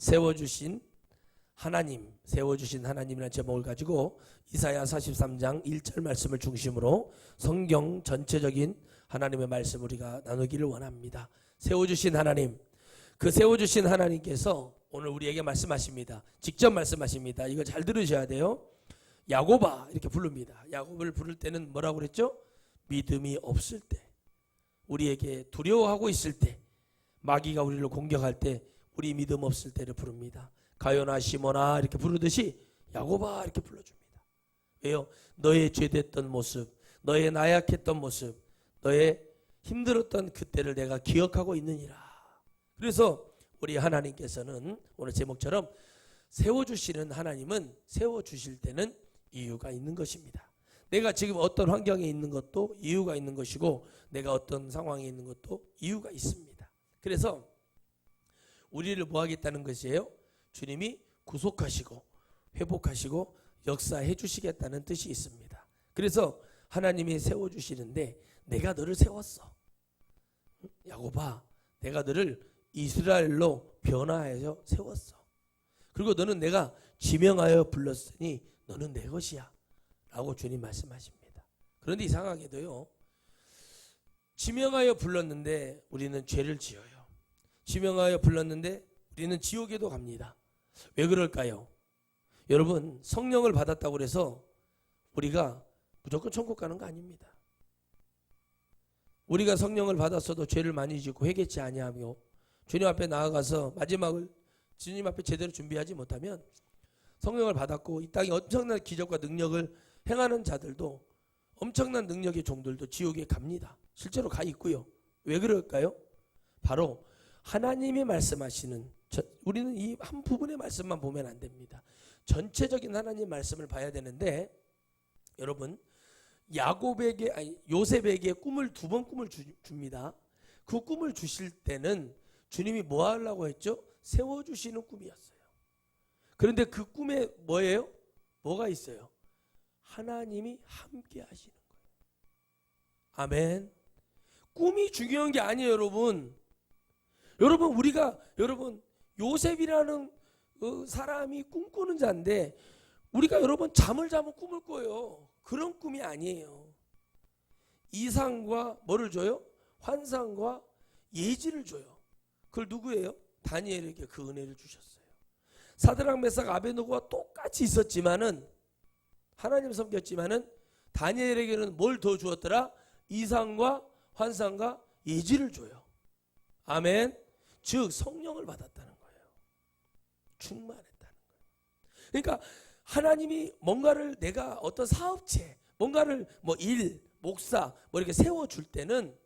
세워주신 하나님, 세워주신 하나님이라는 제목을 가지고 이사야 43장 1절 말씀을 중심으로 성경 전체적인 하나님의 말씀 우리가 나누기를 원합니다. 세워주신 하나님, 그 세워주신 하나님께서 오늘 우리에게 말씀하십니다. 직접 말씀하십니다. 이거 잘 들으셔야 돼요. 야곱아 이렇게 부릅니다. 야곱을 부를 때는 뭐라고 그랬죠? 믿음이 없을 때, 우리에게 두려워하고 있을 때, 마귀가 우리를 공격할 때, 우리 믿음 없을 때를 부릅니다. 가요나 시모나 이렇게 부르듯이 야곱아 이렇게 불러줍니다. 왜요? 너의 죄됐던 모습, 너의 나약했던 모습, 너의 힘들었던 그때를 내가 기억하고 있느니라. 그래서 우리 하나님께서는 오늘 제목처럼 세워주시는 하나님은 세워주실 때는 이유가 있는 것입니다. 내가 지금 어떤 환경에 있는 것도 이유가 있는 것이고, 내가 어떤 상황에 있는 것도 이유가 있습니다. 그래서 우리를 뭐 하겠다는 것이에요? 주님이 구속하시고 회복하시고 역사해 주시겠다는 뜻이 있습니다. 그래서 하나님이 세워주시는데, 내가 너를 세웠어. 야곱아, 내가 너를 이스라엘로 변화하여 세웠어. 그리고 너는 내가 지명하여 불렀으니 너는 내 것이야 라고 주님 말씀하십니다. 그런데 이상하게도요, 지명하여 불렀는데 우리는 죄를 지어요. 지명하여 불렀는데 우리는 지옥에도 갑니다. 왜 그럴까요? 여러분, 성령을 받았다고 해서 우리가 무조건 천국 가는 거 아닙니다. 우리가 성령을 받았어도 죄를 많이 짓고 회개치 아니하며 주님 앞에 나아가서 마지막을 주님 앞에 제대로 준비하지 못하면, 성령을 받았고 이 땅에 엄청난 기적과 능력을 행하는 자들도, 엄청난 능력의 종들도 지옥에 갑니다. 실제로 가 있고요. 왜 그럴까요? 바로 하나님이 말씀하시는, 우리는 이 한 부분의 말씀만 보면 안 됩니다. 전체적인 하나님 말씀을 봐야 되는데, 여러분, 요셉에게 꿈을 두 번 꿈을 줍니다. 그 꿈을 주실 때는 주님이 뭐 하려고 했죠? 세워주시는 꿈이었어요. 그런데 그 꿈에 뭐예요? 뭐가 있어요? 하나님이 함께 하시는 거예요. 아멘. 꿈이 중요한 게 아니에요, 여러분. 여러분 요셉이라는 사람이 꿈꾸는 자인데, 우리가 여러분 잠을 자면 꿈을 꿔요. 그런 꿈이 아니에요. 이상과 뭐를 줘요? 환상과 예지를 줘요. 그걸 누구예요? 다니엘에게 그 은혜를 주셨어요. 사드락 메삭 아베노고가 똑같이 있었지만은, 하나님 섬겼지만은 다니엘에게는 뭘 더 주었더라? 이상과 환상과 예지를 줘요. 아멘. 즉 성령을 받았다는 거예요. 충만했다는 거예요. 그러니까 하나님이 뭔가를, 내가 어떤 사업체, 뭔가를 일, 목사 이렇게 세워줄 때는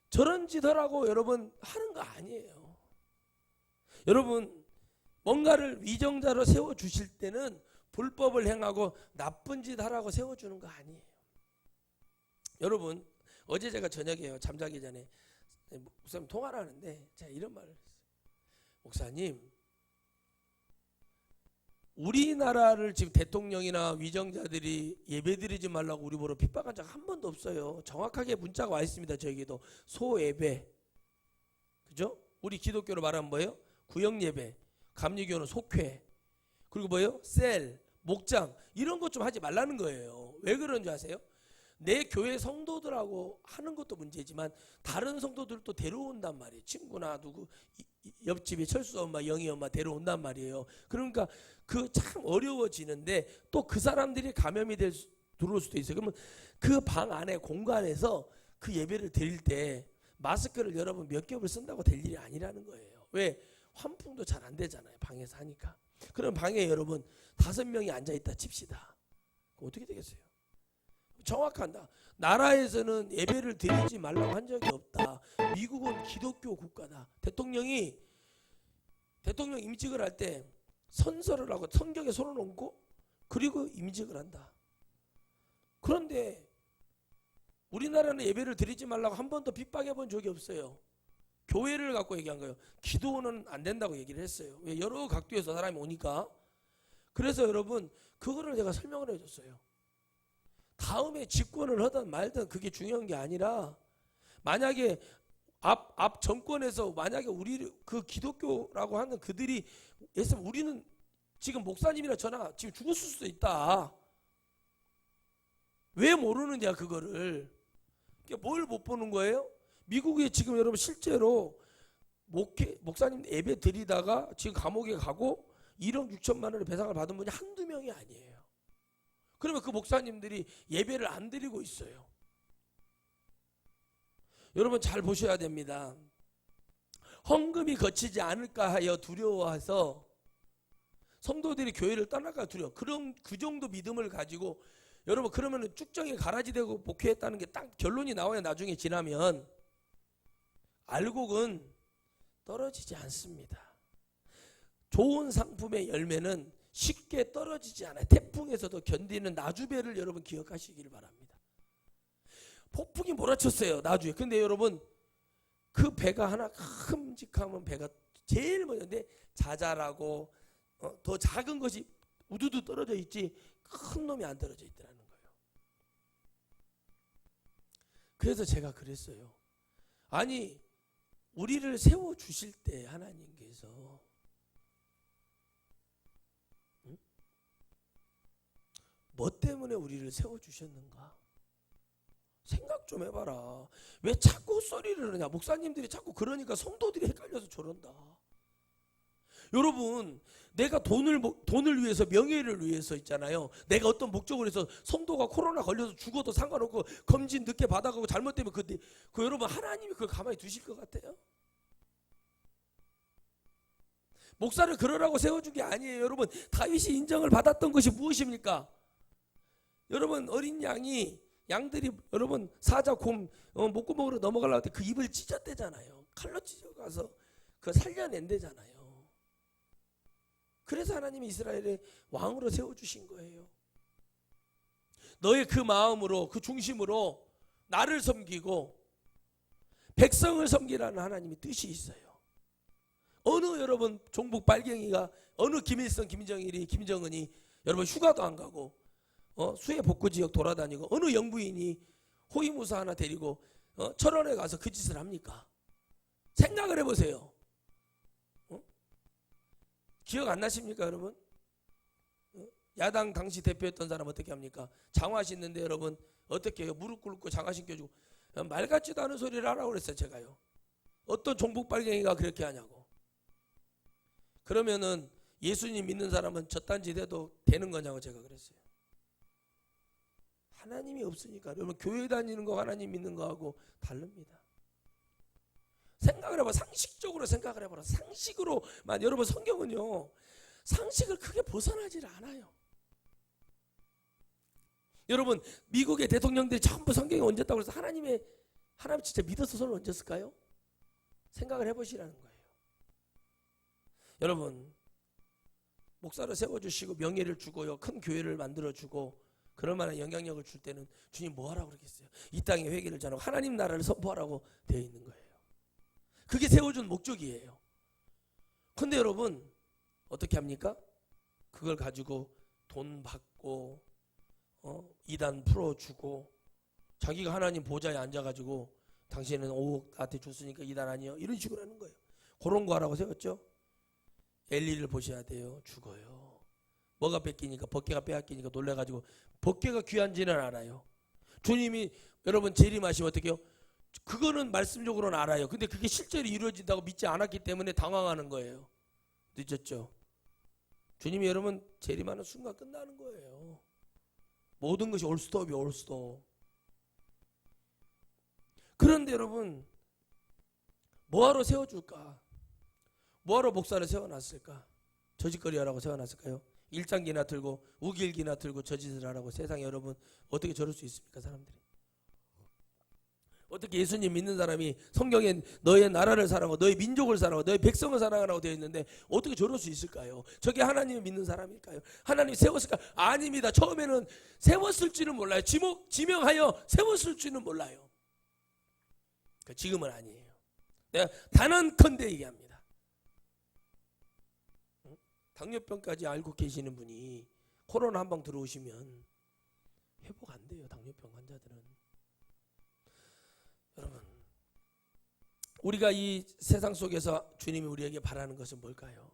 저런 짓 하라고 여러분 하는 거 아니에요. 여러분, 뭔가를 위정자로 세워주실 때는 불법을 행하고 나쁜 짓 하라고 세워주는 거 아니에요. 여러분, 어제 제가 저녁에 잠자기 전에 목사님 통화를 하는데 제가 이런 말을 했어요. 목사님, 우리나라를 지금 대통령이나 위정자들이 예배드리지 말라고 우리 보러 핍박한 적 한 번도 없어요. 정확하게 문자가 와 있습니다. 저에게도 소예배, 그죠? 우리 기독교로 말하면 뭐예요? 구역예배, 감리교는 속회, 그리고 뭐예요? 셀, 목장, 이런 것 좀 하지 말라는 거예요. 왜 그런 줄 아세요? 내 교회 성도들하고 하는 것도 문제지만 다른 성도들도 데려온단 말이에요. 친구나 누구, 옆집에 철수 엄마, 영희 엄마 데려온단 말이에요. 그러니까 그 참 어려워지는데, 또 그 사람들이 감염이 들어올 수도 있어요. 그러면 그 방 안에 공간에서 그 예배를 드릴 때 마스크를 여러분 몇 겹을 쓴다고 될 일이 아니라는 거예요. 왜? 환풍도 잘 안 되잖아요, 방에서 하니까. 그럼 방에 여러분 5명이 앉아있다 칩시다. 어떻게 되겠어요? 정확한다. 나라에서는 예배를 드리지 말라고 한 적이 없다. 미국은 기독교 국가다. 대통령 임직을 할 때 선서를 하고 성경에 손을 얹고 그리고 임직을 한다. 그런데 우리나라는 예배를 드리지 말라고 한 번도 핍박해 본 적이 없어요. 교회를 갖고 얘기한 거예요. 기도는 안 된다고 얘기를 했어요. 왜? 여러 각도에서 사람이 오니까. 그래서 여러분, 그거를 제가 설명을 해줬어요. 다음에 집권을 하든 말든 그게 중요한 게 아니라, 만약에 앞 정권에서 만약에 우리 그 기독교라고 하는 그들이 했으면 우리는 지금 목사님이나 저나 지금 죽었을 수도 있다. 왜 모르느냐 그거를. 뭘 못 보는 거예요? 미국에 지금 여러분 실제로 목사님 예배 드리다가 지금 감옥에 가고 1억 6천만 원의 배상을 받은 분이 한두 명이 아니에요. 그러면 그 목사님들이 예배를 안 드리고 있어요. 여러분 잘 보셔야 됩니다. 헌금이 거치지 않을까 하여 두려워해서 성도들이 교회를 떠날까 두려워. 그 정도 믿음을 가지고 여러분 그러면 쭉정이 가라지되고 목회했다는 게 딱 결론이 나와야 나중에 지나면 알곡은 떨어지지 않습니다. 좋은 상품의 열매는 쉽게 떨어지지 않아요. 태풍에서도 견디는 나주배를 여러분 기억하시길 바랍니다. 폭풍이 몰아쳤어요 나주에. 근데 여러분 그 배가 하나 큼직하면 배가 제일 먼저인데 자잘하고 더 작은 것이 우두두 떨어져 있지 큰 놈이 안 떨어져 있더라는 거예요. 그래서 제가 그랬어요. 아니 우리를 세워주실 때 하나님께서 뭐 때문에 우리를 세워주셨는가 생각 좀 해봐라. 왜 자꾸 헛소리를 하냐. 목사님들이 자꾸 그러니까 성도들이 헷갈려서 저런다. 여러분 내가 돈을 위해서 명예를 위해서 있잖아요. 내가 어떤 목적으로 해서 성도가 코로나 걸려서 죽어도 상관없고 검진 늦게 받아가고 잘못되면 그 여러분 하나님이 그걸 가만히 두실 것 같아요? 목사를 그러라고 세워준 게 아니에요. 여러분 다윗이 인정을 받았던 것이 무엇입니까? 여러분 어린 양들이 여러분 사자 곰 목구멍으로 넘어가려고 할 때 그 입을 찢었대잖아요. 칼로 찢어가서 그거 살려낸대잖아요. 그래서 하나님이 이스라엘의 왕으로 세워주신 거예요. 너의 그 마음으로 그 중심으로 나를 섬기고 백성을 섬기라는 하나님의 뜻이 있어요. 어느 여러분 종북 빨갱이가 어느 김일성 김정은이 여러분 휴가도 안 가고 수해 복구 지역 돌아다니고 어느 영부인이 호위무사 하나 데리고 철원에 가서 그 짓을 합니까? 생각을 해보세요. 기억 안 나십니까 여러분? 야당 당시 대표였던 사람 어떻게 합니까? 장화 신는데 여러분 어떻게 해요? 무릎 꿇고 장화 신겨주고 말 같지도 않은 소리를 하라고 그랬어요. 제가요. 어떤 종북 빨갱이가 그렇게 하냐고. 그러면은 예수님 믿는 사람은 저딴 짓 해도 되는 거냐고 제가 그랬어요. 하나님이 없으니까. 여러분 교회 다니는 거 하나님 믿는 거하고 다릅니다. 생각을 해봐. 상식적으로 생각을 해봐라. 상식으로만. 여러분 성경은요 상식을 크게 벗어나질 않아요. 여러분 미국의 대통령들이 전부 성경에 얹었다고 해서 하나님 진짜 믿어서 손을 얹었을까요? 생각을 해보시라는 거예요. 여러분 목사를 세워주시고 명예를 주고요 큰 교회를 만들어주고 그럴 만한 영향력을 줄 때는 주님 뭐하라고 그러겠어요? 이 땅에 회개를 잘하고 하나님 나라를 선포하라고 되어 있는 거예요. 그게 세워준 목적이에요. 근데 여러분 어떻게 합니까? 그걸 가지고 돈 받고 이단 풀어주고 자기가 하나님 보좌에 앉아가지고 당신은 5억 나한테 줬으니까 이단 아니요 이런 식으로 하는 거예요. 그런 거 하라고 세웠죠. 엘리를 보셔야 돼요. 죽어요. 뭐가 뺏기니까 법궤가 빼앗기니까 놀래가지고 법궤가 귀한지는 알아요. 주님이 여러분 재림하시면 어떻게 해요? 그거는 말씀적으로는 알아요. 근데 그게 실제로 이루어진다고 믿지 않았기 때문에 당황하는 거예요. 늦었죠. 주님이 여러분 재림하는 순간 끝나는 거예요. 모든 것이 올스톱이 올스톱. 그런데 여러분 뭐하러 세워줄까? 뭐하러 목사를 세워놨을까? 저짓거리 하라고 세워놨을까요? 일장기나 들고 우길기나 들고 저짓을 하라고. 세상에 여러분 어떻게 저럴 수 있습니까? 사람들이 어떻게 예수님 믿는 사람이 성경에 너의 나라를 사랑하고 너의 민족을 사랑하고 너의 백성을 사랑하라고 되어 있는데 어떻게 저럴 수 있을까요? 저게 하나님을 믿는 사람일까요? 하나님이 세웠을까? 아닙니다. 처음에는 세웠을지는 몰라요. 지명하여 세웠을지는 몰라요. 지금은 아니에요. 내가 단언컨대 얘기합니다. 당뇨병까지 알고 계시는 분이 코로나 한 방 들어오시면 회복 안 돼요. 당뇨병 환자들은. 여러분 우리가 이 세상 속에서 주님이 우리에게 바라는 것은 뭘까요?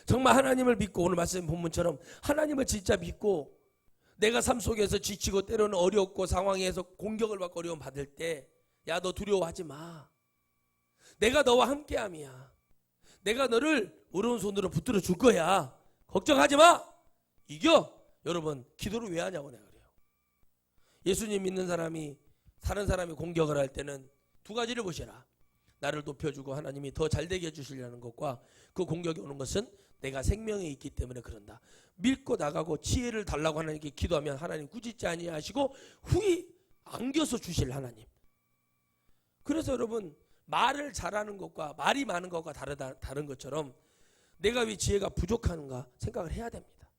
정말 하나님을 믿고, 오늘 말씀 본문처럼 하나님을 진짜 믿고 내가 삶 속에서 지치고 때로는 어렵고 상황에서 공격을 받고 어려움 받을 때, 야, 너 두려워하지 마. 내가 너와 함께함이야. 내가 너를 오른손으로 붙들어 줄 거야. 걱정하지 마. 이겨. 여러분, 기도를 왜 하냐고 내가 그래요. 예수님 믿는 사람이 다른 사람이 공격을 할 때는 두 가지를 보시라. 나를 높여주고 하나님이 더 잘되게 해주시려는 것과, 그 공격이 오는 것은 내가 생명에 있기 때문에 그런다. 믿고 나가고 지혜를 달라고 하나님께 기도하면 하나님 꾸짖지 아니하시고 후히 안겨서 주실 하나님. 그래서 여러분, 말을 잘하는 것과 말이 많은 것과 다른 것처럼 내가 왜 지혜가 부족한가 생각을 해야 됩니다.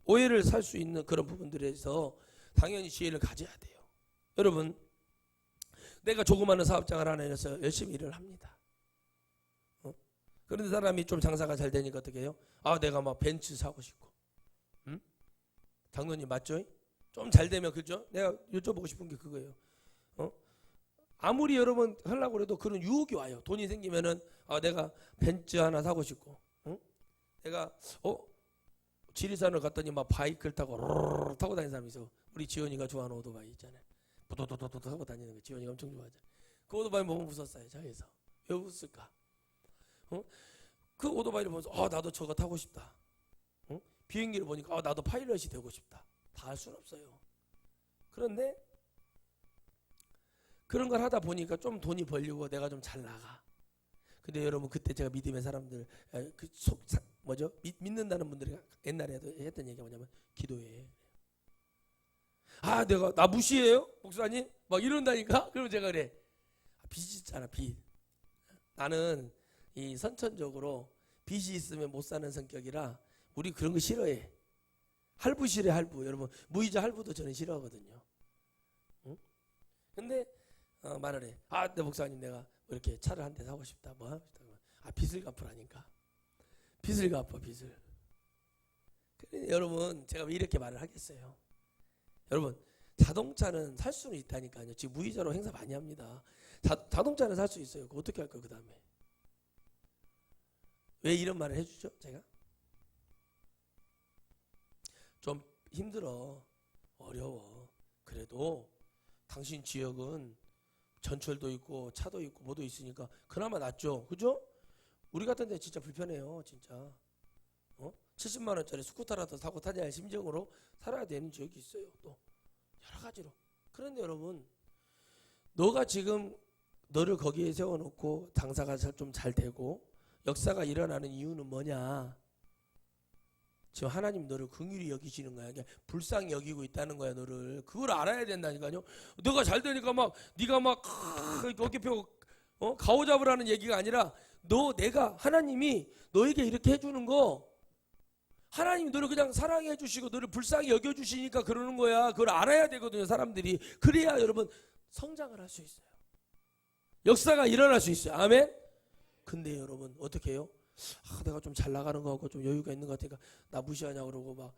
오해를 살 수 있는 그런 부분들에서 당연히 지혜를 가져야 돼요. 여러분, 내가 조그마한 사업장을 하나 해서 열심히 일을 합니다. 그런데 사람이 좀 장사가 잘 되니까 어떻게 해요? 아, 내가 막 벤츠 사고 싶고. 장로님 맞죠? 좀 잘 되면, 그죠? 내가 여쭤보고 싶은 게 그거예요. 아무리 여러분 하려고 해도 그런 유혹이 와요. 돈이 생기면은, 아, 내가 벤츠 하나 사고 싶고, 내가 지리산을 갔더니 막 바이크를 타고 타고 다니는 사람이 있어. 우리 지원이가 좋아하는 오토바이 있잖아요. 도도도도 타고 다니는 거 지원이가 엄청 좋아하잖아요. 그 오토바이 보면 웃었어요. 저에서 왜 웃을까? 그 오토바이를 보면서 나도 저거 타고 싶다. 비행기를 보니까 나도 파일럿이 되고 싶다. 다 할 수는 없어요. 그런데 그런 걸 하다 보니까 좀 돈이 벌리고 내가 좀 잘 나가. 근데 여러분, 그때 제가 믿음의 사람들, 믿는다는 분들이 옛날에도 했던 얘기가 뭐냐면 기도해. 아, 내가 나 무시해요? 목사님? 막 이런다니까? 그러면 제가 그래. 빚이 있잖아, 빚. 나는 이 선천적으로 빚이 있으면 못 사는 성격이라 우리 그런 거 싫어해. 할부 싫어해, 할부. 여러분, 무이자 할부도 저는 싫어하거든요. 근데 말을 해. 아, 내 목사님, 내가 이렇게 차를 한 대 사고 싶다. 뭐 하고 싶다. 아, 빚을 갚으라니까. 빚을 갚아, 빚을. 그래, 여러분, 제가 왜 이렇게 말을 하겠어요? 여러분, 자동차는 살 수는 있다니까요. 지금 무이자로 행사 많이 합니다. 자동차는 살 수 있어요. 그거 어떻게 할 거예요, 그 다음에? 왜 이런 말을 해주죠, 제가? 좀 힘들어, 어려워. 그래도 당신 지역은 전철도 있고 차도 있고 뭐도 있으니까 그나마 낫죠, 그죠? 우리 같은 데 진짜 불편해요, 진짜. 70만 원짜리 스쿠터라도 사고 타냐 할 심정으로 살아야 되는 지역이 있어요. 또 여러 가지로. 그런데 여러분, 너가 지금 너를 거기에 세워놓고 장사가 좀 잘 되고 역사가 일어나는 이유는 뭐냐? 지금 하나님 너를 긍휼히 여기시는 거야. 그냥 불쌍히 여기고 있다는 거야, 너를. 그걸 알아야 된다니까요. 너가 잘 되니까 막 네가 막 어깨 펴고 가오 잡으라는 얘기가 아니라, 내가 하나님이 너에게 이렇게 해주는 거, 하나님이 너를 그냥 사랑해 주시고 너를 불쌍히 여겨 주시니까 그러는 거야. 그걸 알아야 되거든요, 사람들이. 그래야 여러분 성장을 할 수 있어요. 역사가 일어날 수 있어요. 아멘. 근데 여러분 어떻게 해요? 내가 좀 잘 나가는 거 같고 좀 여유가 있는 것 같으니까 나 무시하냐 그러고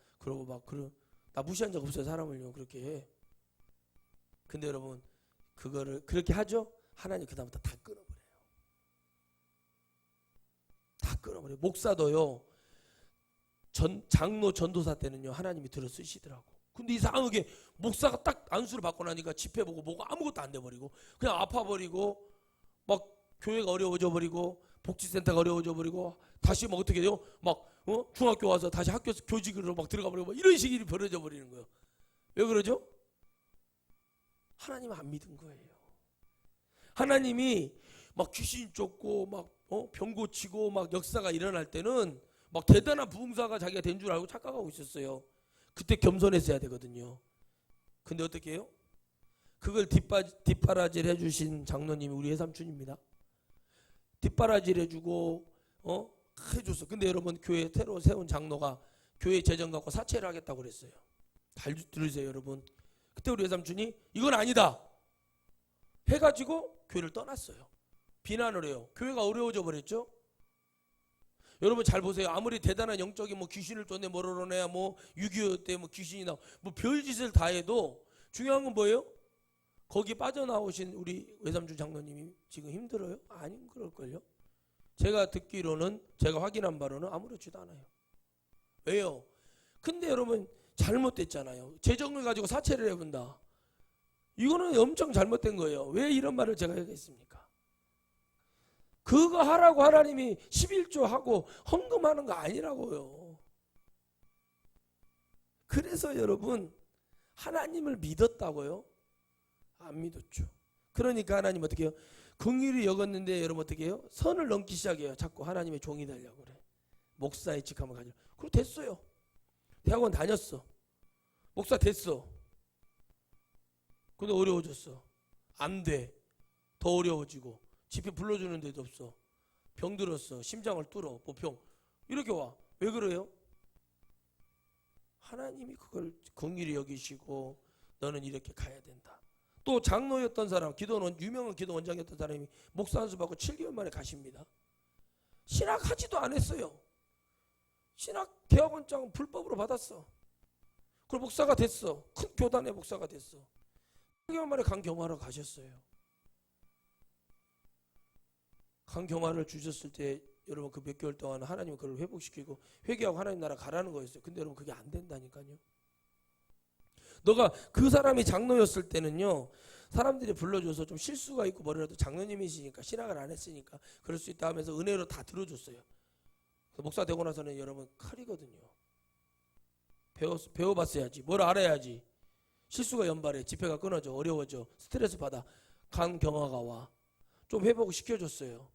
나 무시한 적 없어요, 사람을요. 그렇게 해. 근데 여러분, 그거를 그렇게 하죠? 하나님 그다음부터 다 끊어버려요. 다 끊어버려요. 목사도요, 장로 전도사 때는요, 하나님이 들어 쓰시더라고. 근데 이상하게 목사가 딱 안수를 받고 나니까 집회 보고 뭐가 아무것도 안 돼버리고 그냥 아파버리고 막 교회가 어려워져 버리고 복지센터가 어려워져 버리고 다시 막 어떻게 돼요? 막 중학교 와서 다시 학교 교직으로 막 들어가 버리고 막 이런 식이 벌어져 버리는 거예요. 왜 그러죠? 하나님 안 믿은 거예요. 하나님이 막 귀신 쫓고 막 병 고치고 막 역사가 일어날 때는 막 대단한 부흥사가 자기가 된 줄 알고 착각하고 있었어요. 그때 겸손했어야 되거든요. 근데 어떻게 해요? 그걸 뒷바라지를 해주신 장로님이 우리 외삼촌입니다. 뒷바라지를 해주고 해줬어. 근데 여러분, 교회 새로 세운 장로가 교회 재정 갖고 사채를 하겠다고 그랬어요. 잘 들으세요, 여러분. 그때 우리 외삼촌이 이건 아니다 해가지고 교회를 떠났어요. 비난을 해요. 교회가 어려워져 버렸죠. 여러분 잘 보세요. 아무리 대단한 영적인 뭐 귀신을 쫓네 뭐로내야 뭐 6.25 때 뭐 귀신이 나 뭐 별짓을 다 해도 중요한 건 뭐예요? 거기 빠져나오신 우리 외삼촌 장로님이 지금 힘들어요? 아닌 그럴걸요. 제가 듣기로는, 제가 확인한 바로는 아무렇지도 않아요. 왜요? 근데 여러분 잘못됐잖아요. 재정을 가지고 사채를 해본다. 이거는 엄청 잘못된 거예요. 왜 이런 말을 제가 하겠습니까? 그거 하라고 하나님이 11조 하고 헌금하는 거 아니라고요. 그래서 여러분 하나님을 믿었다고요? 안 믿었죠. 그러니까 하나님 어떻게 해요? 긍휼히 여겼는데 여러분 어떻게 해요? 선을 넘기 시작해요. 자꾸 하나님의 종이 되려고 그래. 목사의 직 한번 가지고. 그리고 됐어요. 대학원 다녔어. 목사 됐어. 근데 어려워졌어. 안 돼. 더 어려워지고. 집회 불러주는 데도 없어. 병들었어. 심장을 뚫어. 보평. 이렇게 와. 왜 그래요? 하나님이 그걸 긍휼히 여기시고 너는 이렇게 가야 된다. 또 장로였던 사람, 유명한 기도 원장이었던 사람이 목사 안수 받고 7개월 만에 가십니다. 신학하지도 않았어요. 신학 대학원장은 불법으로 받았어. 그리고 목사가 됐어. 큰 교단의 목사가 됐어. 7개월 만에 강경화로 가셨어요. 강경화를 주셨을 때 여러분 그 몇 개월 동안 하나님은 그걸 회복시키고 회개하고 하나님 나라 가라는 거였어요. 근데 여러분 그게 안 된다니까요. 너가 그 사람이 장로였을 때는요, 사람들이 불러줘서 좀 실수가 있고 뭐라도 장로님이시니까 신학을 안 했으니까 그럴 수 있다 하면서 은혜로 다 들어줬어요. 목사 되고 나서는 여러분 칼이거든요. 배워봤어야지. 뭘 알아야지. 실수가 연발해. 집회가 끊어져. 어려워져. 스트레스 받아. 강경화가 와. 좀 회복을 시켜줬어요.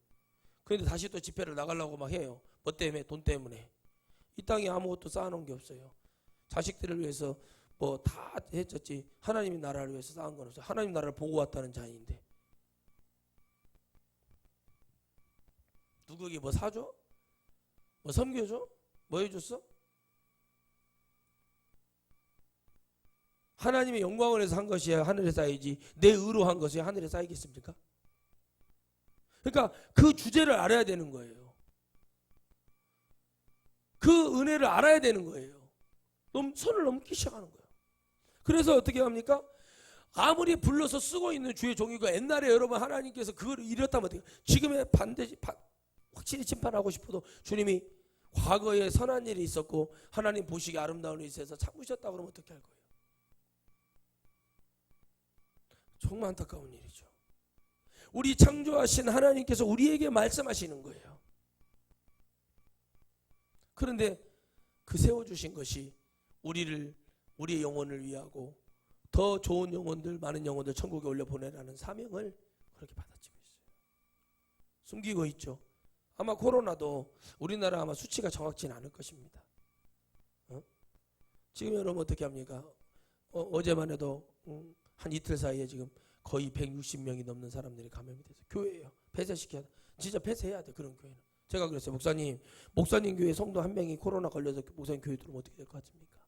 그런데 다시 또 집회를 나가려고 막 해요. 뭐 때문에? 돈 때문에. 이 땅에 아무것도 쌓아놓은 게 없어요. 자식들을 위해서 뭐 다 해줬지. 하나님의 나라를 위해서 쌓은 건 없어요. 하나님 나라를 보고 왔다는 자인데. 누구에게 뭐 사줘? 뭐 섬겨줘? 뭐 해줬어? 하나님의 영광을 위해서 한 것이야 하늘에 쌓이지 내 의로 한 것이 하늘에 쌓이겠습니까? 그러니까 그 주제를 알아야 되는 거예요. 그 은혜를 알아야 되는 거예요. 선을 넘기 시작하는 거예요. 그래서 어떻게 합니까? 아무리 불러서 쓰고 있는 주의 종이가 옛날에 여러분 하나님께서 그걸 이뤘다면 어떻게 지금의 반드시 확실히 심판하고 싶어도 주님이 과거에 선한 일이 있었고 하나님 보시기에 아름다운 일이 있어서 참으셨다 그러면 어떻게 할 거예요? 정말 안타까운 일이죠. 우리 창조하신 하나님께서 우리에게 말씀하시는 거예요. 그런데 그 세워주신 것이 우리의 영혼을 위하고 더 좋은 영혼들, 많은 영혼들 천국에 올려보내라는 사명을 그렇게 받아지고 있어요. 숨기고 있죠. 아마 코로나도 우리나라 아마 수치가 정확치는 않을 것입니다. 지금 여러분 어떻게 합니까? 어제만 해도 한 이틀 사이에 지금 거의 160명이 넘는 사람들이 감염이 돼서 교회예요. 폐쇄시켜야 돼. 진짜 폐쇄해야 돼. 그런 교회는. 제가 그랬어요. 목사님 교회 성도 한 명이 코로나 걸려서 목사님 교회 들어오면 어떻게 될 것 같습니까?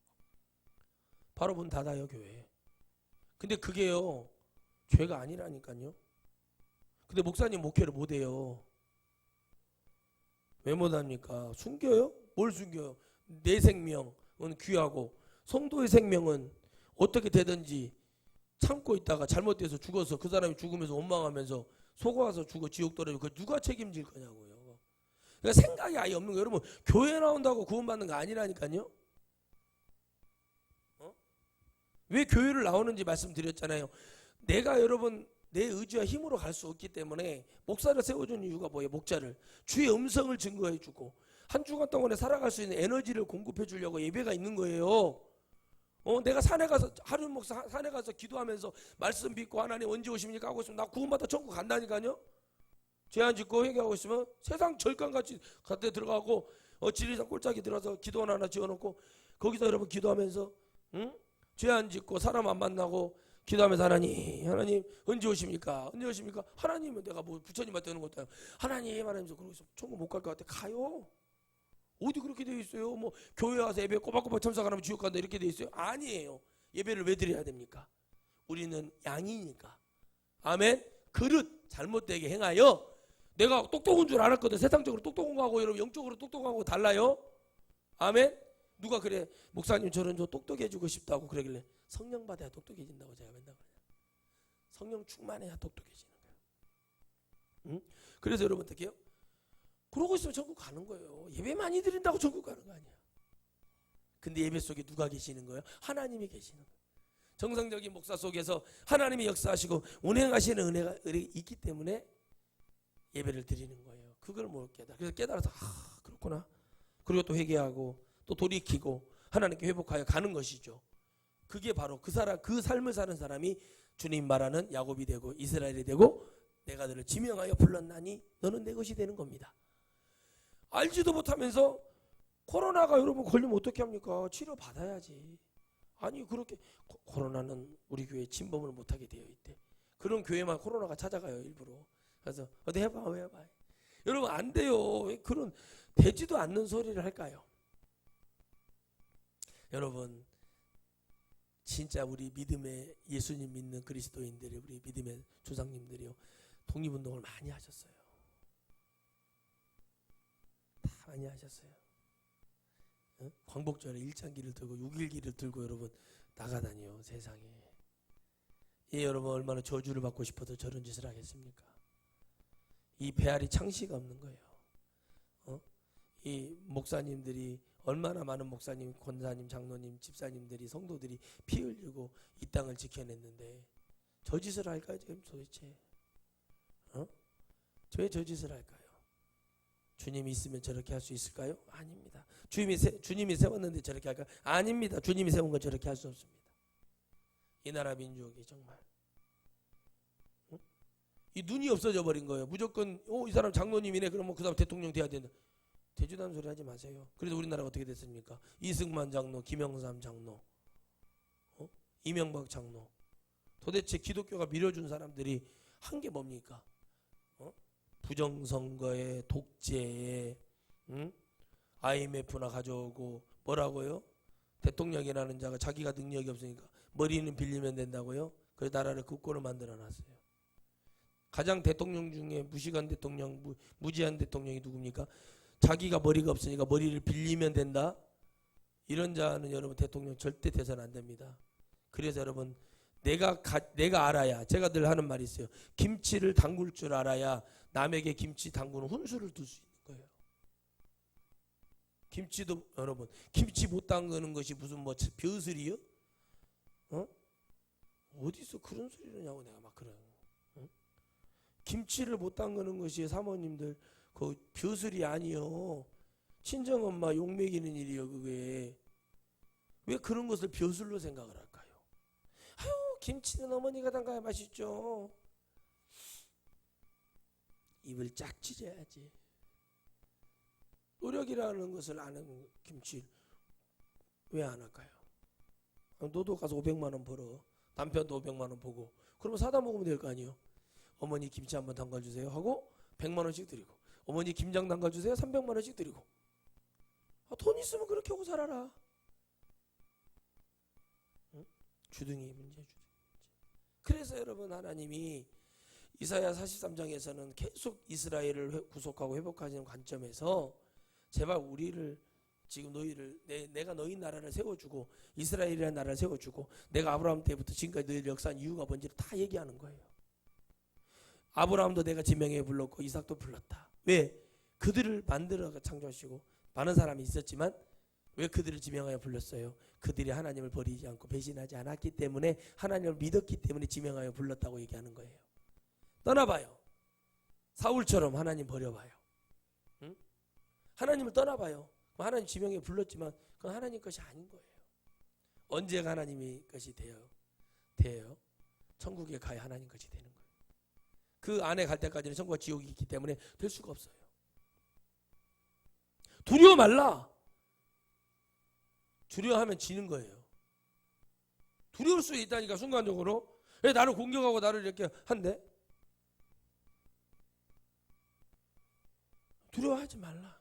바로 문 닫아요, 교회. 근데 그게요, 죄가 아니라니까요. 근데 목사님 목회를 못해요. 왜 못합니까? 숨겨요? 뭘 숨겨요? 내 생명은 귀하고 성도의 생명은 어떻게 되든지 참고 있다가 잘못돼서 죽어서 그 사람이 죽으면서 원망하면서 속아서 죽어 지옥 떨어지고 그걸 누가 책임질 거냐고요. 그러니까 생각이 아예 없는 거예요. 여러분 교회 나온다고 구원받는 거 아니라니까요. 왜 교회를 나오는지 말씀드렸잖아요. 내가 여러분 내 의지와 힘으로 갈 수 없기 때문에 목사를 세워준 이유가 뭐예요? 목자를 주의 음성을 증거해 주고 한 주간 동안에 살아갈 수 있는 에너지를 공급해 주려고 예배가 있는 거예요. 내가 산에 가서 하륜 목사 산에 가서 기도하면서 말씀 믿고 하나님 언제 오십니까 하고 있으면 나 구원받아 천국 간다니까요. 죄안 짓고 회개하고 있으면 세상 절간같이 갓에 들어가고 지리산 꼴짝이 들어가서 기도원 하나 지어놓고 거기서 여러분 기도하면서 죄 안 짓고 사람 안 만나고 기도하면서 하나님 언제 오십니까? 언제 오십니까? 하나님은 내가 뭐 부처님한테 하는 것도 아니고 하나님 하면서 그러고 있으면 천국 못 갈 것 같아. 가요. 어디 그렇게 되어 있어요? 뭐 교회 와서 예배 꼬박꼬박 참석 안 하면 지옥 간다 이렇게 되어 있어요? 아니에요. 예배를 왜 드려야 됩니까? 우리는 양이니까. 아멘. 그릇 잘못되게 행하여 내가 똑똑한 줄 알았거든. 세상적으로 똑똑한 거하고 여러분 영적으로 똑똑한 거하고 달라요. 아멘. 누가 그래 목사님 저는 저 똑똑해지고 싶다고 그러길래 성령 받아야 똑똑해진다고 제가 맨날 그래요. 성령 충만해야 똑똑해지는 거예요. 응? 그래서 여러분 어떻게 해요? 그러고 있으면 천국 가는 거예요. 예배 많이 드린다고 천국 가는 거 아니야. 근데 예배 속에 누가 계시는 거예요? 하나님이 계시는 거예요. 정상적인 목사 속에서 하나님이 역사하시고 운행하시는 은혜가 있기 때문에 예배를 드리는 거예요. 그걸 못 깨달아. 그래서 깨달아서 그렇구나. 그리고 또 회개하고 또 돌이키고 하나님께 회복하여 가는 것이죠. 그게 바로 그 삶을 사는 사람이 주님 말하는 야곱이 되고 이스라엘이 되고 내가 너를 지명하여 불렀나니 너는 내 것이 되는 겁니다. 알지도 못하면서 코로나가 여러분 걸리면 어떻게 합니까? 치료 받아야지. 아니 그렇게 코로나는 우리 교회에 침범을 못하게 되어 있대. 그런 교회만 코로나가 찾아가요 일부러. 그래서 어디 해봐 왜 해봐. 여러분 안 돼요. 왜 그런 되지도 않는 소리를 할까요? 여러분 진짜 우리 믿음의 예수님 믿는 그리스도인들이 우리 믿음의 조상님들이요 독립운동을 많이 하셨어요. 다 많이 하셨어요. 어? 광복절에 일장기를 들고 6일기를 들고 여러분 나가다니요 세상에. 예, 여러분 얼마나 저주를 받고 싶어도 저런 짓을 하겠습니까? 이 배알이 창시가 없는 거예요. 이 목사님들이 얼마나 많은 목사님, 권사님, 장로님, 집사님들이 성도들이 피 흘리고 이 땅을 지켜냈는데 저 짓을 할까요 지금 도대체? 왜 저 짓을 할까요? 주님이 있으면 저렇게 할 수 있을까요? 아닙니다. 주님이 세웠는데 저렇게 할까요? 아닙니다. 주님이 세운 건 저렇게 할 수 없습니다. 이 나라 민족이 정말 이 눈이 없어져 버린 거예요. 무조건 이 사람 장로님이네 그러면 그 사람 대통령 돼야 된다. 되지도 않는 소리 하지 마세요. 그래서 우리나라가 어떻게 됐습니까? 이승만 장로, 김영삼 장로, 이명박 장로. 도대체 기독교가 밀어준 사람들이 한 게 뭡니까? 부정선거에 독재에 IMF나 가져오고 뭐라고요? 대통령이라는 자가 자기가 능력이 없으니까 머리는 빌리면 된다고요? 그래서 나라를 국고로 만들어놨어요. 가장 대통령 중에 무식한 대통령, 무지한 대통령이 누굽니까? 자기가 머리가 없으니까 머리를 빌리면 된다. 이런 자는 여러분 대통령 절대 돼서는 안 됩니다. 그래서 여러분 내가 알아야, 제가 늘 하는 말이 있어요. 김치를 담글 줄 알아야 남에게 김치 담그는 훈수를 둘 수 있는 거예요. 김치도 여러분 김치 못 담그는 것이 무슨 뭐 벼슬이요? 어디서 그런 소리를 하냐고 내가 막 그래요. 김치를 못 담그는 것이 사모님들 그 벼슬이 아니요. 친정엄마 욕먹이는 일이요 그게. 왜 그런 것을 벼슬로 생각을 할까요? 아유 김치는 어머니가 담가야 맛있죠. 입을 짝 찢어야지. 노력이라는 것을 아는 김치 왜 안 할까요? 너도 가서 500만 원 벌어. 남편도 500만 원 보고. 그러면 사다 먹으면 될 거 아니에요. 어머니 김치 한번 담가주세요 하고 100만 원씩 드리고, 어머니 김장 담가주세요 300만 원씩 드리고. 돈 있으면 그렇게 하고 살아라. 주둥이 문제. 그래서 여러분 하나님이 이사야 43장에서는 계속 이스라엘을 구속하고 회복하시는 관점에서 제발 우리를 지금 너희를 내가 너희 나라를 세워주고 이스라엘이라는 나라를 세워주고 내가 아브라함 때부터 지금까지 너희를 역사한 이유가 뭔지를 다 얘기하는 거예요. 아브라함도 내가 지명해 불렀고 이삭도 불렀다. 왜? 그들을 만들어 창조하시고 많은 사람이 있었지만 왜 그들을 지명하여 불렀어요? 그들이 하나님을 버리지 않고 배신하지 않았기 때문에, 하나님을 믿었기 때문에 지명하여 불렀다고 얘기하는 거예요. 떠나봐요. 사울처럼 하나님 버려봐요. 응? 하나님을 떠나봐요. 하나님 지명해 불렀지만 그건 하나님 것이 아닌 거예요. 언제가 하나님의 것이 돼요? 천국에 가야 하나님 것이 되는 거예요. 그 안에 갈 때까지는 천국과 지옥이 있기 때문에 될 수가 없어요. 두려워 말라. 두려워하면 지는 거예요. 두려울 수 있다니까 순간적으로. 왜 나를 공격하고 나를 이렇게 한대? 두려워하지 말라.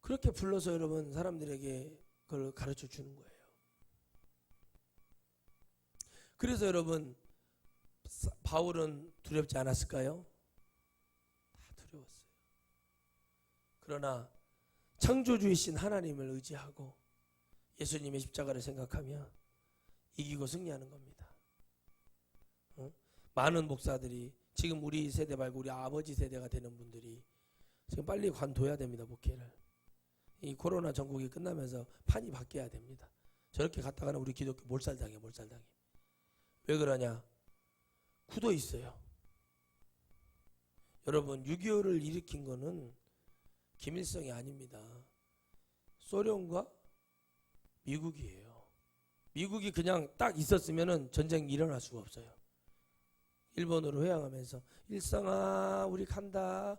그렇게 불러서 여러분 사람들에게 그걸 가르쳐 주는 거예요. 그래서 여러분 바울은 두렵지 않았을까요? 다 두려웠어요. 그러나 창조주이신 하나님을 의지하고 예수님의 십자가를 생각하며 이기고 승리하는 겁니다. 많은 목사들이 지금 우리 세대 말고 우리 아버지 세대가 되는 분들이 지금 빨리 관둬야 됩니다. 목회를. 이 코로나 전국이 끝나면서 판이 바뀌어야 됩니다. 저렇게 갔다가는 우리 기독교 몰살당해. 왜 그러냐? 굳어 있어요. 여러분 6.25를 일으킨 거는 김일성이 아닙니다. 소련과 미국이에요. 미국이 그냥 딱 있었으면 전쟁이 일어날 수가 없어요. 일본으로 회항하면서 일성아 우리 간다.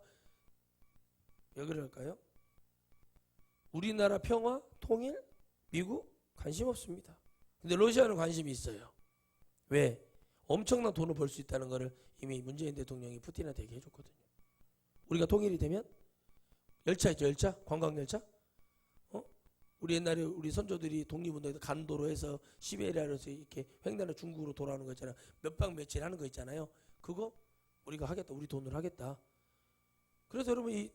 왜 그럴까요? 우리나라 평화, 통일, 미국 관심 없습니다. 근데 러시아는 관심이 있어요. 왜? 엄청난 돈을 벌 수 있다는 것을 이미 문재인 대통령이 푸틴한테 얘기해 줬거든요. 우리가 통일이 되면 열차 있죠, 열차? 관광열차? 우리 옛날에 우리 선조들이 독립운동에서 간도로 해서 시베리아에서 이렇게 횡단해 중국으로 돌아오는 거 있잖아요. 몇 박 며칠 하는 거 있잖아요. 그거 우리가 하겠다. 우리 돈으로 하겠다. 그래서 여러분 이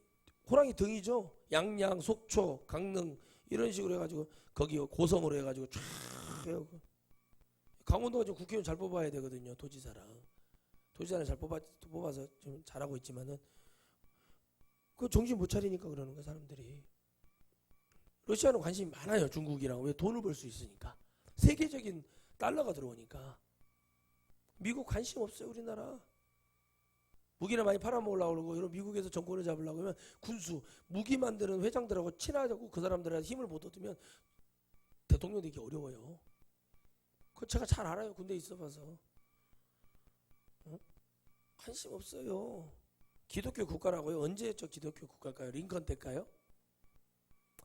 호랑이 등이죠. 양양, 속초, 강릉 이런 식으로 해가지고 거기 고성으로 해가지고 쫙 해가지고 강원도가 지금 국회의원 잘 뽑아야 되거든요. 도지사랑 잘 뽑아서 좀 잘하고 있지만은 그 정신 못 차리니까 그러는 거야 사람들이. 러시아는 관심이 많아요. 중국이랑. 왜? 돈을 벌 수 있으니까. 세계적인 달러가 들어오니까. 미국 관심 없어요. 우리나라. 무기나 많이 팔아먹으려고 그러고 여러분 미국에서 정권을 잡으려고 하면 군수, 무기 만드는 회장들하고 친하자고 그 사람들한테 힘을 못 얻으면 대통령 되기 어려워요. 그거 제가 잘 알아요. 군대에 있어봐서. 관심 없어요. 기독교 국가라고요. 언제적 기독교 국가일까요? 링컨 때일까요?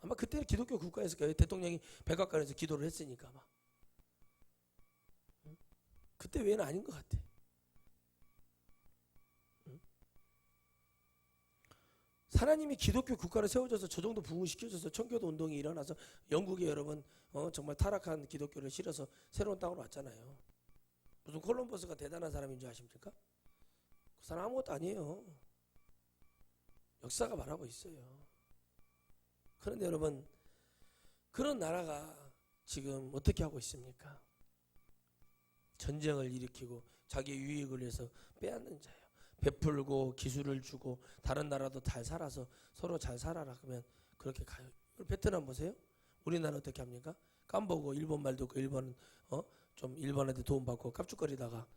아마 그때 기독교 국가였을 거예요. 대통령이 백악관에서 기도를 했으니까 아마. 그때 외에는 아닌 것 같아. 하나님이 기독교 국가를 세워줘서 저 정도 부흥시켜줘서 청교도 운동이 일어나서 영국에 여러분 정말 타락한 기독교를 실어서 새로운 땅으로 왔잖아요. 무슨 콜럼버스가 대단한 사람인 줄 아십니까? 그 사람 아무것도 아니에요. 역사가 말하고 있어요. 그런데 여러분 그런 나라가 지금 어떻게 하고 있습니까? 전쟁을 일으키고 자기의 유익을 위해서 빼앗는 자예요. 베풀고 기술을 주고 다른 나라도 잘 살아서 서로 잘 살아라 그러면 그렇게 가요. 베트남 보세요. 우리나라 어떻게 합니까? 깜보고 일본 말도 그 일본은 좀 일본한테 도움받고 깝죽거리다가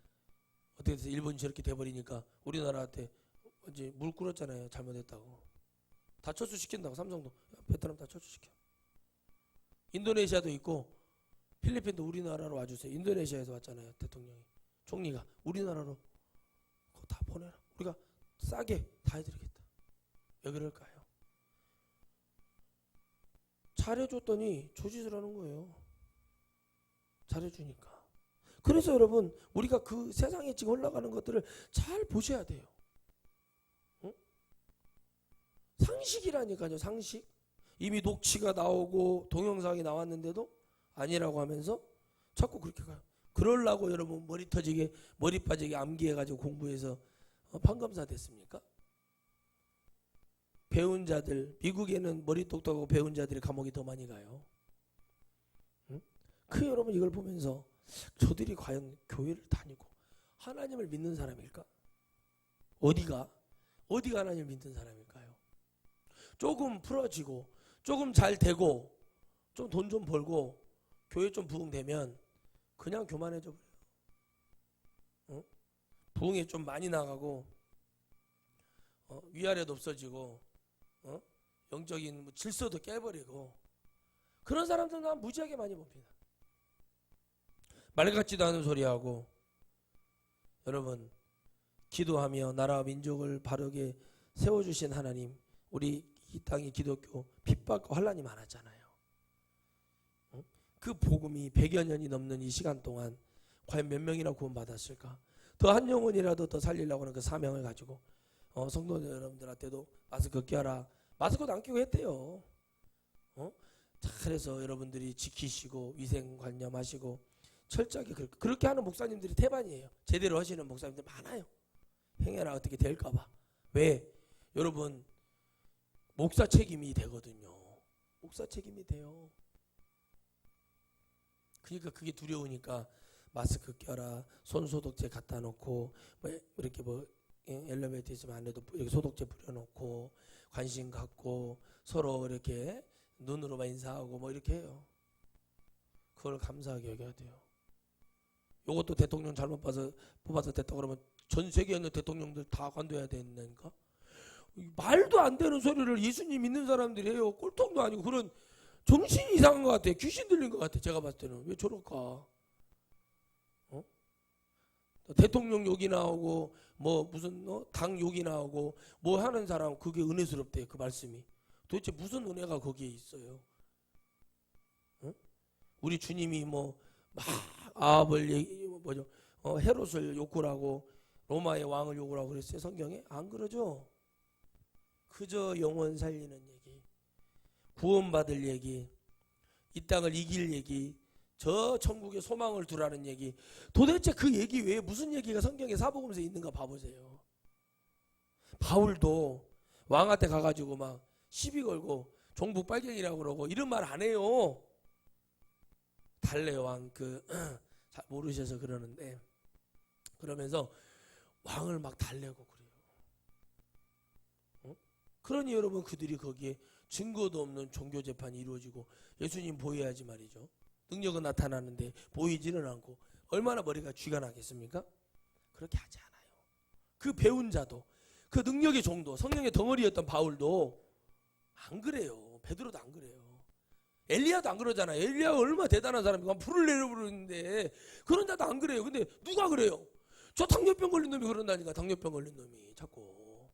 어떻게 돼서 일본이 저렇게 돼버리니까 우리나라한테 이제 물 끓었잖아요. 잘못했다고. 다 철수시킨다고. 삼성도 베트남 다 철수시켜. 인도네시아도 있고 필리핀도 우리나라로 와주세요. 인도네시아에서 왔잖아요. 대통령이. 총리가 우리나라로 그거 다 보내라. 우리가 싸게 다 해드리겠다. 왜 그럴까요? 잘해줬더니 조짓을 하는 거예요. 잘해주니까. 그래서 여러분 우리가 그 세상에 지금 흘러가는 것들을 잘 보셔야 돼요. 상식이라니까요. 상식. 이미 녹취가 나오고 동영상이 나왔는데도 아니라고 하면서 자꾸 그렇게 가요. 그러려고 여러분 머리 터지게 머리 빠지게 암기해가지고 공부해서 판검사 됐습니까? 배운 자들, 미국에는 머리 똑똑하고 배운 자들이 감옥이 더 많이 가요. 그 여러분 이걸 보면서 저들이 과연 교회를 다니고 하나님을 믿는 사람일까? 어디가 하나님을 믿는 사람일까요? 조금 풀어지고 조금 잘 되고 좀 돈 좀 벌고 교회 좀 부흥되면 그냥 교만해져 버려요. 부흥이 좀 많이 나가고 위아래도 없어지고 영적인 뭐 질서도 깨버리고 그런 사람들은 난 무지하게 많이 봅니다. 말 같지도 않은 소리하고 여러분 기도하며 나라와 민족을 바르게 세워주신 하나님 우리 이 땅의 기독교 핍박과 환란이 많았잖아요. 그 복음이 100여 년이 넘는 이 시간 동안 과연 몇 명이나 구원받았을까? 더 한 영혼이라도 더 살리려고 하는 그 사명을 가지고 성도 여러분들한테도 마스크 껴라. 마스크도 안 끼고 했대요. 잘해서 여러분들이 지키시고 위생관념하시고 철저하게 그렇게 하는 목사님들이 태반이에요. 제대로 하시는 목사님들 많아요. 행여나 어떻게 될까 봐. 왜? 여러분 목사 책임이 되거든요. 목사 책임이 돼요. 그러니까 그게 두려우니까 마스크 껴라, 손 소독제 갖다 놓고 뭐 이렇게 뭐 엘리베이터 있으면 안에도 이렇게 소독제 뿌려놓고 관심 갖고 서로 이렇게 눈으로만 인사하고 뭐 이렇게 해요. 그걸 감사하게 여겨야 돼요. 요것도 대통령 잘못 뽑아서 됐다 그러면 전 세계에 있는 대통령들 다 관둬야 된다니까. 말도 안 되는 소리를 예수님 믿는 사람들이 해요. 꼴통도 아니고. 그런 정신이 이상한 것 같아. 귀신 들린 것 같아. 제가 봤을 때는. 왜 저럴까? 대통령 욕이 나오고 뭐 무슨 당 욕이 나오고 뭐 하는 사람 그게 은혜스럽대. 그 말씀이 도대체 무슨 은혜가 거기에 있어요? 우리 주님이 뭐 막 아합을 뭐죠? 헤롯을 욕을 하고 로마의 왕을 욕을 하고 그랬어요? 성경에? 안 그러죠? 그저 영혼 살리는 얘기, 구원받을 얘기, 이 땅을 이길 얘기, 저 천국에 소망을 두라는 얘기. 도대체 그 얘기 외에 무슨 얘기가 성경에 사복음서에 있는가 봐보세요. 바울도 왕한테 가가지고 막 시비 걸고 종북 빨갱이라고 그러고 이런 말 안 해요. 달래 왕 잘 모르셔서 그러는데 그러면서 왕을 막 달래고 그래요. 그러니 여러분 그들이 거기에 증거도 없는 종교 재판이 이루어지고 예수님 보여야지 말이죠. 능력은 나타나는데 보이지는 않고 얼마나 머리가 쥐가 나겠습니까? 그렇게 하지 않아요. 그 배운 자도 그 능력의 종도 성령의 덩어리였던 바울도 안 그래요. 베드로도 안 그래요. 엘리야도 안 그러잖아요. 엘리야가 얼마나 대단한 사람이고 불을 내려부르는데 그런 자도 안 그래요. 근데 누가 그래요? 저 당뇨병 걸린 놈이 그런다니까. 당뇨병 걸린 놈이 자꾸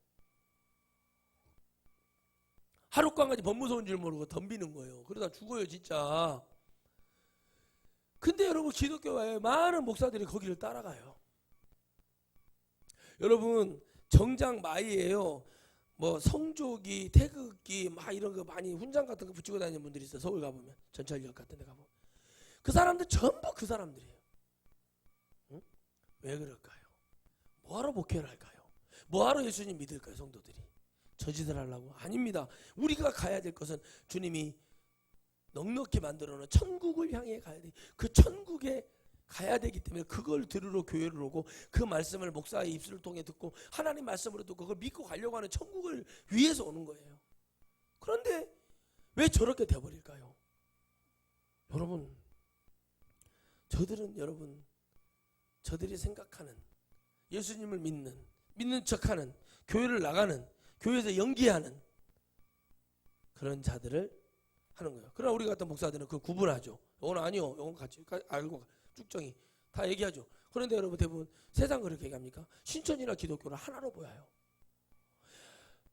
하룻밤까지 법무서운 줄 모르고 덤비는 거예요. 그러다 죽어요 진짜. 근데 여러분 기독교의 많은 목사들이 거기를 따라가요. 여러분 정장 마이에요. 뭐 성조기, 태극기 막 이런 거 많이 훈장 같은 거 붙이고 다니는 분들이 있어요. 서울 가보면 전철역 같은 데 가보면 그 사람들 전부 그 사람들이에요. 응? 왜 그럴까요? 뭐하러 목회를 할까요? 뭐하러 예수님 믿을까요? 성도들이 저짓을 하려고? 아닙니다. 우리가 가야 될 것은 주님이 넉넉히 만들어놓은 천국을 향해 가야 돼. 그 천국에 가야 되기 때문에 그걸 들으러 교회를 오고 그 말씀을 목사의 입술을 통해 듣고 하나님 말씀으로 듣고 그걸 믿고 가려고 하는 천국을 위해서 오는 거예요. 그런데 왜 저렇게 돼버릴까요? 여러분 저들이 생각하는 예수님을 믿는 척하는 교회를 나가는 교회에서 연기하는 그런 자들을 하는 거예요. 그러나 우리 같은 목사들은 그걸 구분하죠. 이건 아니요. 이건 같이 알고 쭉정이 다 얘기하죠. 그런데 여러분 대부분 세상 그렇게 얘기합니까? 신천지나 기독교를 하나로 보여요.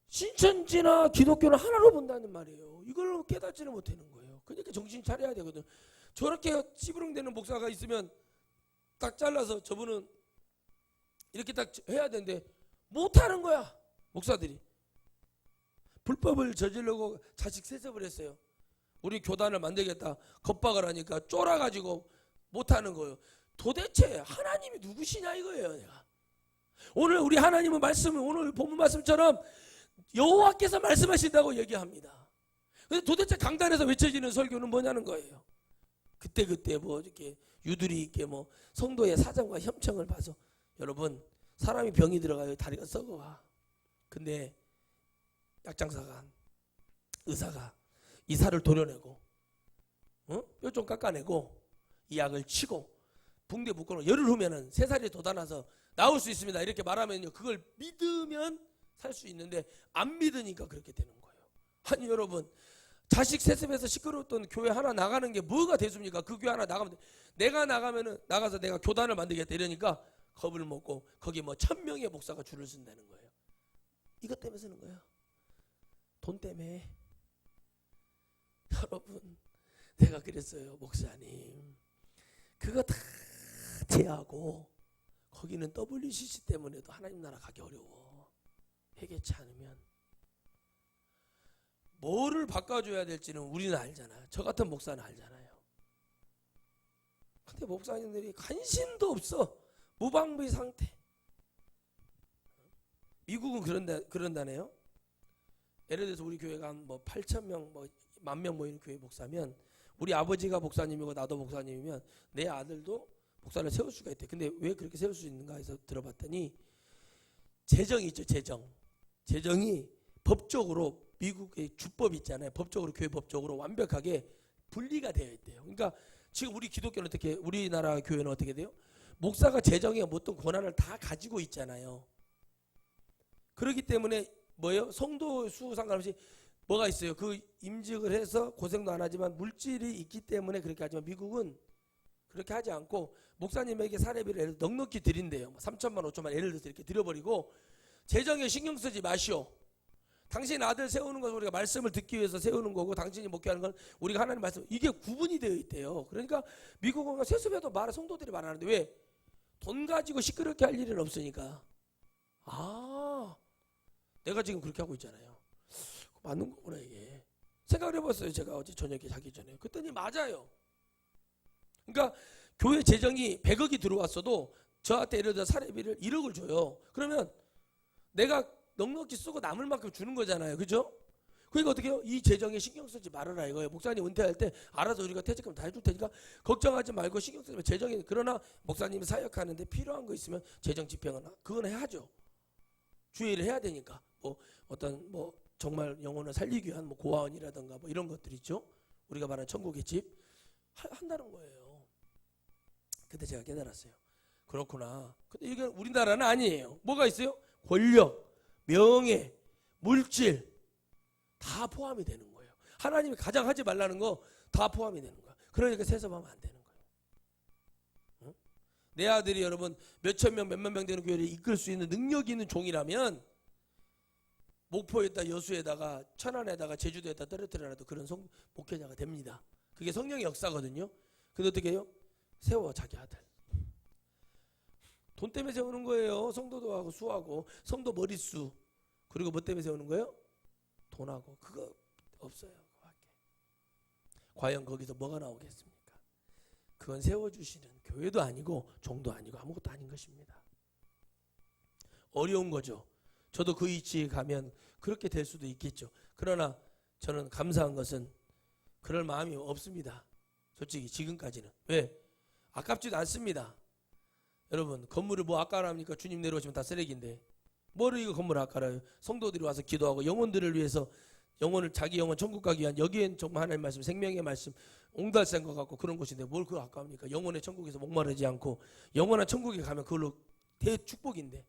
신천지나 기독교를 하나로 본다는 말이에요. 이걸 깨닫지는 못하는 거예요. 그러니까 정신 차려야 되거든. 저렇게 찌부렁대는 목사가 있으면 딱 잘라서 저분은 이렇게 딱 해야 되는데 못하는 거야. 목사들이 불법을 저지르고 자식 세습을 했어요. 우리 교단을 만들겠다 겁박을 하니까 쫄아가지고 못하는 거예요. 도대체 하나님이 누구시냐 이거예요. 내가 오늘 우리 하나님은 말씀을 오늘 본문 말씀처럼 여호와께서 말씀하신다고 얘기합니다. 근데 도대체 강단에서 외쳐지는 설교는 뭐냐는 거예요. 그때 뭐 이렇게 유두리 있게 뭐 성도의 사정과 협청을 봐서 여러분 사람이 병이 들어가요. 다리가 썩어가. 근데 약장사가 의사가 이 살을 도려내고 뼈 좀 깎아내고 이 약을 치고 붕대 묶어놓고 열을 후면은 세 살이 돋아나서 나올 수 있습니다. 이렇게 말하면요 그걸 믿으면 살 수 있는데 안 믿으니까 그렇게 되는 거예요. 아니 여러분 자식 세습해서 시끄러웠던 교회 하나 나가는 게 뭐가 대수입니까? 그 교회 하나 나가면 내가 나가서 내가 교단을 만들겠다 이러니까 겁을 먹고 거기 뭐 1000명의 목사가 줄을 쓴다는 거예요. 이것 때문에 쓰는 거예요. 돈 때문에. 여러분 내가 그랬어요. 목사님 그거 다 제하고 거기는 WCC 때문에도 하나님 나라 가기 어려워. 회개치 않으면 뭐를 바꿔줘야 될지는 우리는 알잖아. 저 같은 목사는 알잖아요. 근데 목사님들이 관심도 없어. 무방비 상태. 미국은 그런다네요. 예를 들어서 우리 교회가 한 뭐 8,000명 뭐 10,000명 모이는 교회 목사면 우리 아버지가 목사님이고 나도 목사님이면 내 아들도 목사를 세울 수가 있대. 근데 왜 그렇게 세울 수 있는가 해서 들어봤더니 재정이 있죠. 재정이 법적으로 미국의 주법 있잖아요. 법적으로 교회 법적으로 완벽하게 분리가 되어 있대요. 그러니까 지금 우리 기독교는 어떻게, 우리나라 교회는 어떻게 돼요? 목사가 재정에 어떤 권한을 다 가지고 있잖아요. 그렇기 때문에 뭐예요? 성도 수 상관없이 뭐가 있어요? 그 임직을 해서 고생도 안 하지만 물질이 있기 때문에 그렇게 하지만 미국은 그렇게 하지 않고 목사님에게 사례비를 예를 들어 넉넉히 드린대요. 3천만 5천만 예를 들어서 이렇게 드려버리고 재정에 신경 쓰지 마시오. 당신 아들 세우는 것은 우리가 말씀을 듣기 위해서 세우는 거고 당신이 목회하는 건 우리가 하나님 말씀, 이게 구분이 되어 있대요. 그러니까 미국은 세습에도 성도들이 말하는데 왜? 돈 가지고 시끄럽게 할 일은 없으니까. 아, 내가 지금 그렇게 하고 있잖아요. 맞는 거구나 이게. 생각을 해봤어요. 제가 어제 저녁에 자기 전에. 그랬더니 맞아요. 그러니까 교회 재정이 100억이 들어왔어도 저한테 예를 들어 사례비를 1억을 줘요. 그러면 내가 넉넉히 쓰고 남을 만큼 주는 거잖아요. 그죠? 그러니까 어떻게 해요? 이 재정에 신경 쓰지 말아라 이거예요. 목사님 은퇴할 때 알아서 우리가 퇴직금 다 해줄 테니까 걱정하지 말고 신경 쓰지 마. 재정이, 그러나 목사님이 사역하는데 필요한 거 있으면 재정 집행은 그건 해야죠. 주의를 해야 되니까. 뭐 어떤 뭐 정말 영혼을 살리기 위한 뭐 고아원이라든가 뭐 이런 것들 있죠. 우리가 말하는 천국의 집 한다는 거예요. 그때 제가 깨달았어요. 그렇구나. 근데 이게 우리나라는 아니에요. 뭐가 있어요? 권력, 명예, 물질 다 포함이 되는 거예요. 하나님이 가장 하지 말라는 거 다 포함이 되는 거야. 그러니까 세습하면 안 되는 거예요. 응? 내 아들이 여러분 몇천 명, 몇만 명 되는 교회를 이끌 수 있는 능력이 있는 종이라면 목포에다, 여수에다가, 천안에다가, 제주도에다 떨어뜨려놔도 그런 목회자가 됩니다. 그게 성령의 역사거든요. 근데 어떻게 해요? 세워 자기 아들. 돈 때문에 세우는 거예요. 성도도 하고 수하고 성도 머릿수. 그리고 뭐 때문에 세우는 거예요? 돈하고. 그거 없어요. 그거밖에. 과연 거기서 뭐가 나오겠습니까? 그건 세워주시는 교회도 아니고 종도 아니고 아무것도 아닌 것입니다. 어려운 거죠. 저도 그 위치에 가면 그렇게 될 수도 있겠죠. 그러나 저는 감사한 것은 그럴 마음이 없습니다. 솔직히 지금까지는. 왜? 아깝지도 않습니다. 여러분 건물을 뭐 아까랍니까? 주님 내려오시면 다 쓰레기인데 뭐를 이거 건물을 아까라요? 성도들이 와서 기도하고 영혼들을 위해서 영혼을 자기 영혼 천국 가기 위한, 여기엔 정말 하나님의 말씀, 생명의 말씀 옹달샘 것 같고 그런 곳인데 뭘 그거 아까웁니까? 영혼의 천국에서 목마르지 않고 영원한 천국에 가면 그걸로 대축복인데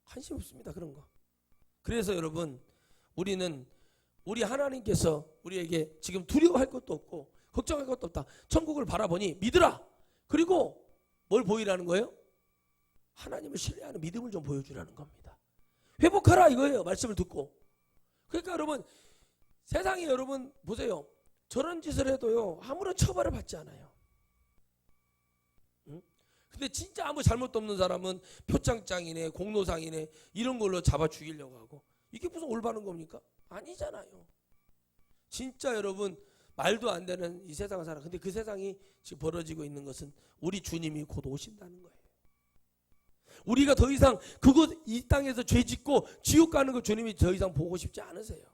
관심 없습니다. 그런 거. 그래서 여러분 우리는 우리 하나님께서 우리에게 지금 두려워할 것도 없고 걱정할 것도 없다. 천국을 바라보니 믿으라. 그리고 뭘 보이라는 거예요? 하나님을 신뢰하는 믿음을 좀 보여주라는 겁니다. 회복하라 이거예요. 말씀을 듣고. 그러니까 여러분 세상에 여러분 보세요. 저런 짓을 해도요 아무런 처벌을 받지 않아요. 응? 근데 진짜 아무 잘못도 없는 사람은 표창장이네 공로상이네 이런 걸로 잡아 죽이려고 하고, 이게 무슨 올바른 겁니까? 아니잖아요. 진짜 여러분 말도 안 되는 이 세상을 살아. 근데 그 세상이 지금 벌어지고 있는 것은 우리 주님이 곧 오신다는 거예요. 우리가 더 이상 그곳 이 땅에서 죄 짓고 지옥 가는 걸 주님이 더 이상 보고 싶지 않으세요.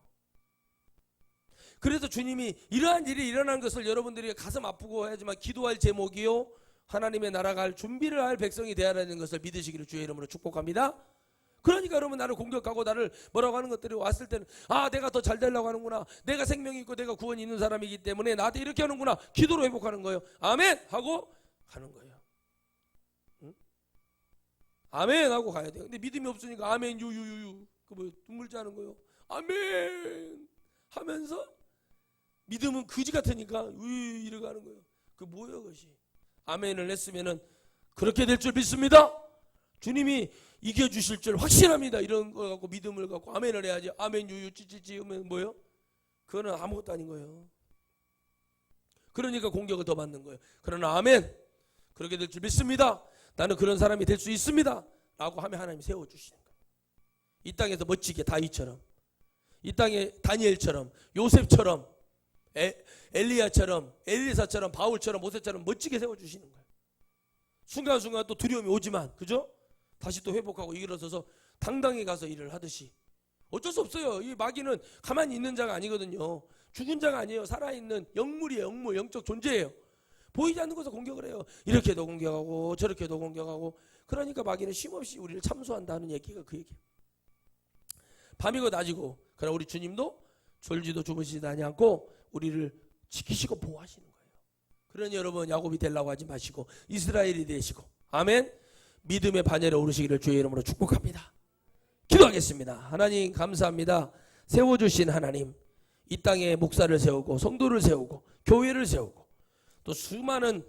그래서 주님이 이러한 일이 일어난 것을 여러분들이 가슴 아프고 하지만 기도할 제목이요 하나님의 나라가 할 준비를 할 백성이 되어야 하는 것을 믿으시기를 주의 이름으로 축복합니다. 그러니까 여러분 나를 공격하고 나를 뭐라고 하는 것들이 왔을 때는 아 내가 더 잘 되려고 하는구나, 내가 생명이 있고 내가 구원이 있는 사람이기 때문에 나한테 이렇게 하는구나, 기도로 회복하는 거예요. 아멘 하고 가는 거예요. 응? 아멘 하고 가야 돼요. 근데 믿음이 없으니까 아멘 유유유유 그 뭐 눈물 짜는 거예요. 아멘 하면서 믿음은 그지 같으니까 으 이러고 하는 거예요. 그 뭐예요 그것이. 아멘을 했으면은 그렇게 될 줄 믿습니다. 주님이 이겨주실 줄 확신합니다. 이런 거 갖고 믿음을 갖고 아멘을 해야지. 아멘 유유 찌찌찌 하면 뭐예요? 그거는 아무것도 아닌 거예요. 그러니까 공격을 더 받는 거예요. 그러나 아멘 그렇게 될 줄 믿습니다. 나는 그런 사람이 될 수 있습니다 라고 하면 하나님이 세워주시는 거예요. 이 땅에서 멋지게 다윗처럼, 이 땅에 다니엘처럼, 요셉처럼, 엘리야처럼, 엘리사처럼, 바울처럼, 모세처럼 멋지게 세워주시는 거예요. 순간순간 또 두려움이 오지만 그죠? 다시 또 회복하고 일어서서 당당히 가서 일을 하듯이 어쩔 수 없어요. 이 마귀는 가만히 있는 자가 아니거든요. 죽은 자가 아니에요. 살아있는 영물이에요. 영물, 영적 존재예요. 보이지 않는 곳에서 공격을 해요. 이렇게도 공격하고 저렇게도 공격하고. 그러니까 마귀는 쉼없이 우리를 참소한다는 얘기가 그 얘기예요. 밤이고 낮이고 그러나 우리 주님도 졸지도 주무시지 않고 우리를 지키시고 보호하시는 거예요. 그러니 여러분 야곱이 되려고 하지 마시고 이스라엘이 되시고 아멘. 믿음의 반열에 오르시기를 주의 이름으로 축복합니다. 기도하겠습니다. 하나님 감사합니다. 세워주신 하나님, 이 땅에 목사를 세우고 성도를 세우고 교회를 세우고 또 수많은